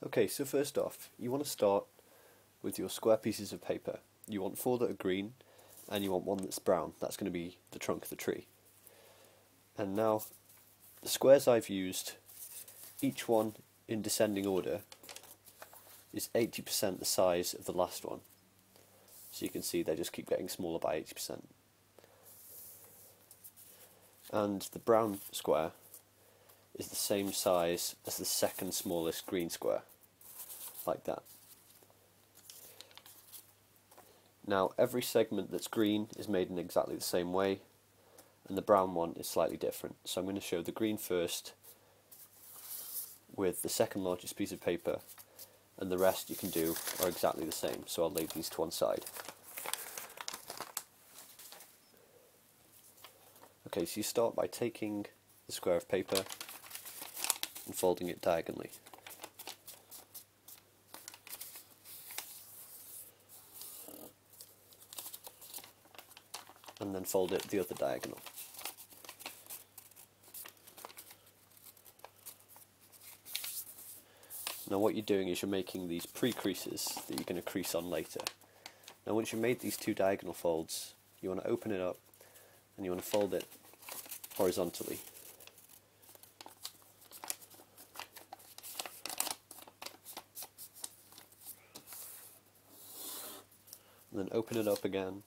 Okay, so first off, you want to start with your square pieces of paper. You want 4 that are green, and you want 1 that's brown. That's going to be the trunk of the tree. And now, the squares I've used, each one in descending order, is 80% the size of the last one. So you can see they just keep getting smaller by 80%. And the brown square is the same size as the second smallest green square, like that. Now every segment that's green is made in exactly the same way, and the brown one is slightly different. So I'm going to show the green first with the second largest piece of paper, and the rest you can do are exactly the same, so I'll lay these to one side. Okay, so you start by taking the square of paper and folding it diagonally. And then fold it the other diagonal. Now what you're doing is you're making these pre-creases that you're going to crease on later. Now once you've made these 2 diagonal folds, you want to open it up and you want to fold it horizontally. And then open it up again,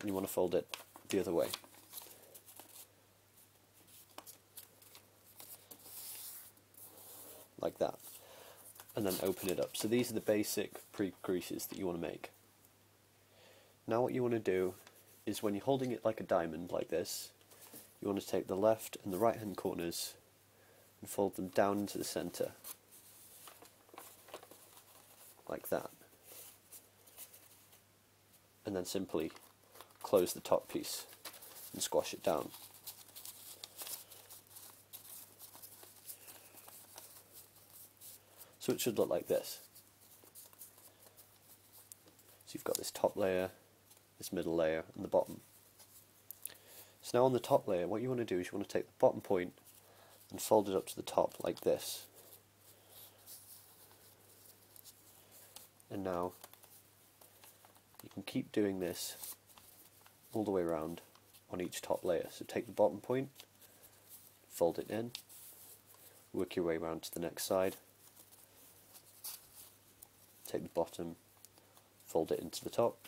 and you want to fold it the other way. Like that. And then open it up. So these are the basic pre-creases that you want to make. Now what you want to do is, when you're holding it like a diamond, like this, you want to take the left and the right hand corners and fold them down into the center, like that. And then simply close the top piece and squash it down. So it should look like this. So you've got this top layer, this middle layer, and the bottom. So now on the top layer, what you want to do is you want to take the bottom point and fold it up to the top like this. And now you can keep doing this all the way around on each top layer. So take the bottom point, fold it in, work your way around to the next side, take the bottom, fold it into the top,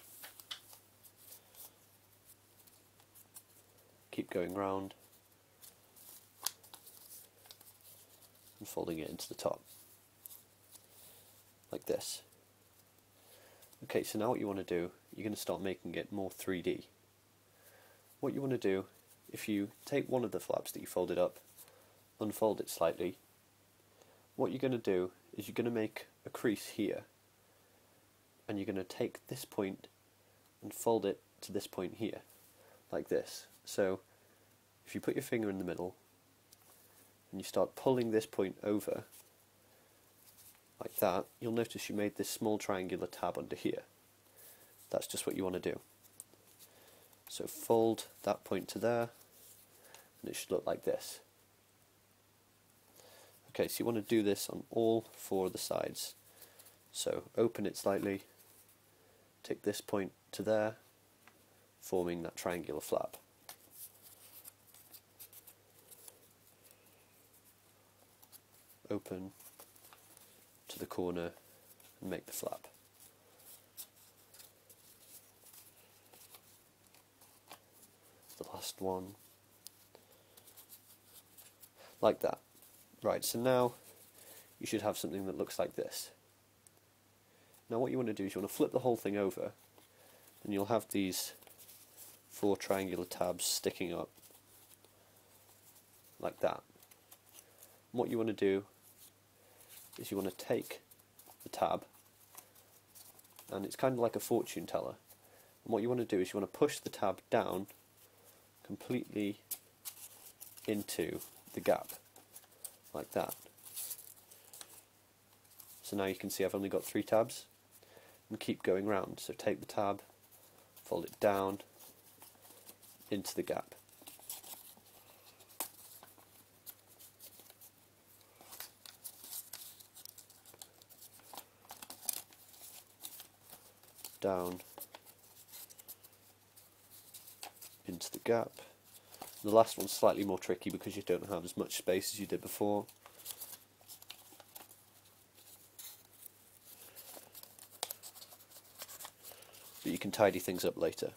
keep going round and folding it into the top, like this. Okay, so now what you want to do, you're going to start making it more 3D. What you want to do, if you take one of the flaps that you folded up, unfold it slightly, what you're going to do is you're going to make a crease here, and you're going to take this point and fold it to this point here, like this. So if you put your finger in the middle and you start pulling this point over like that, you'll notice you made this small triangular tab under here. That's just what you want to do. So fold that point to there, and it should look like this. Okay, so you want to do this on all 4 of the sides. So open it slightly, take this point to there, forming that triangular flap. Open to the corner and make the flap. The last one. Like that. Right, so now you should have something that looks like this. Now what you want to do is you want to flip the whole thing over, and you'll have these 4 triangular tabs sticking up like that. And what you want to do is you want to take the tab, and it's kind of like a fortune teller, and what you want to do is you want to push the tab down completely into the gap, like that. So now you can see I've only got 3 tabs, and keep going round. So take the tab, fold it down into the gap. down into the gap. The last one's slightly more tricky because you don't have as much space as you did before. But you can tidy things up later.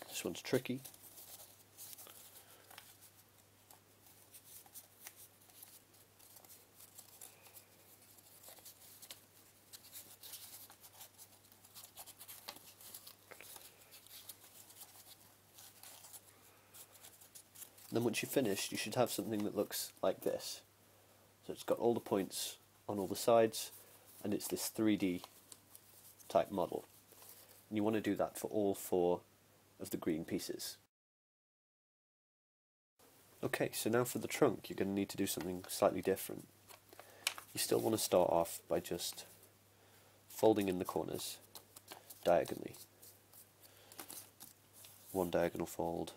This one's tricky. Then once you've finished, you should have something that looks like this. So it's got all the points on all the sides, and it's this 3D type model. And you want to do that for all 4 of the green pieces. Okay, so now for the trunk, you're going to need to do something slightly different. You still want to start off by just folding in the corners diagonally. One diagonal fold,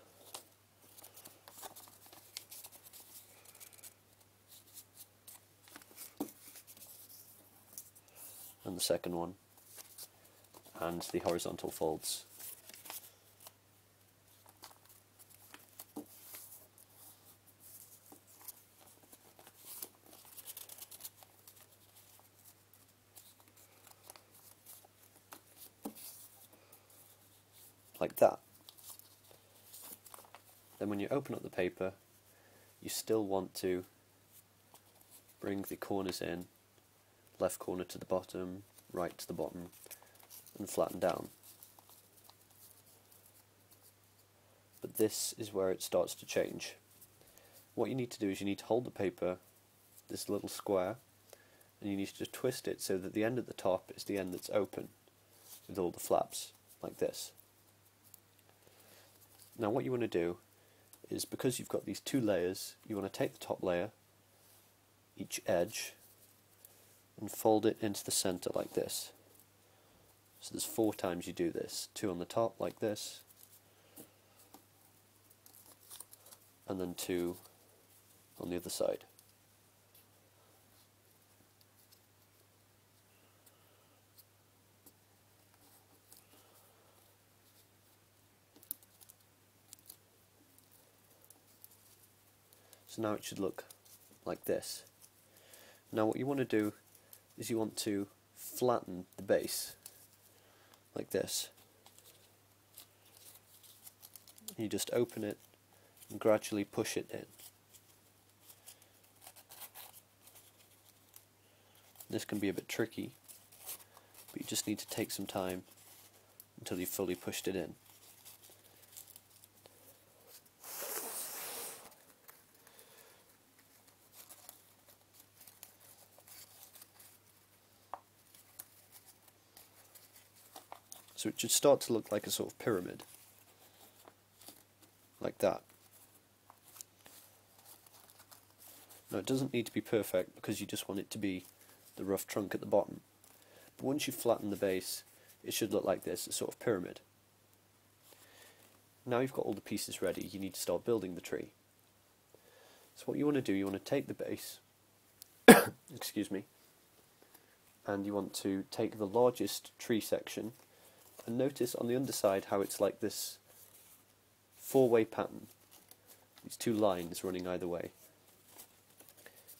and the second one, and the horizontal folds. Like that. Then when you open up the paper, you still want to bring the corners in, left corner to the bottom, right to the bottom, and flatten down. But this is where it starts to change. What you need to do is you need to hold the paper, this little square, and you need to twist it so that the end at the top is the end that's open, with all the flaps, like this. Now what you want to do is, because you've got these 2 layers, you want to take the top layer, each edge, and fold it into the center like this. So there's 4 times you do this. 2 on the top like this, and then 2 on the other side. So now it should look like this. Now what you want to do is you want to flatten the base like this. You just open it and gradually push it in. This can be a bit tricky, but you just need to take some time until you've fully pushed it in. So it should start to look like a sort of pyramid, like that. Now it doesn't need to be perfect because you just want it to be the rough trunk at the bottom. But once you flatten the base, it should look like this, a sort of pyramid. Now you've got all the pieces ready, you need to start building the tree. So what you want to do, you want to take the base, excuse me, and you want to take the largest tree section, and notice on the underside how it's like this 4-way pattern, these 2 lines running either way.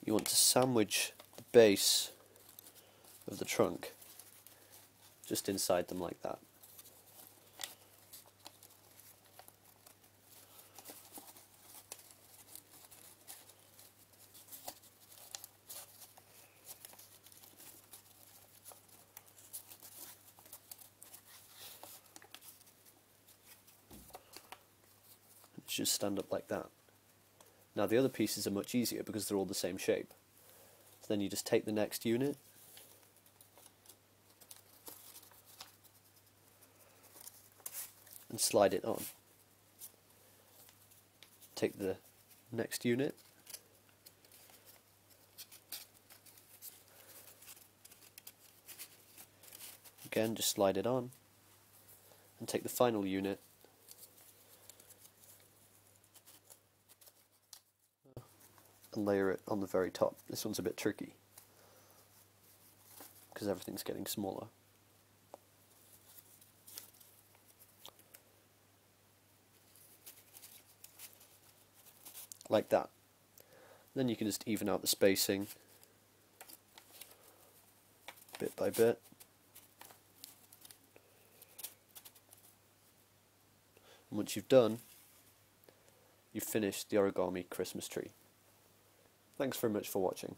You want to sandwich the base of the trunk just inside them like that. Just stand up like that. Now the other pieces are much easier because they're all the same shape. So then you just take the next unit, and slide it on. Take the next unit, again just slide it on, and take the final unit, and layer it on the very top. This one's a bit tricky because everything's getting smaller. Like that. Then you can just even out the spacing bit by bit. And once you've done, you've finished the origami Christmas tree. Thanks very much for watching.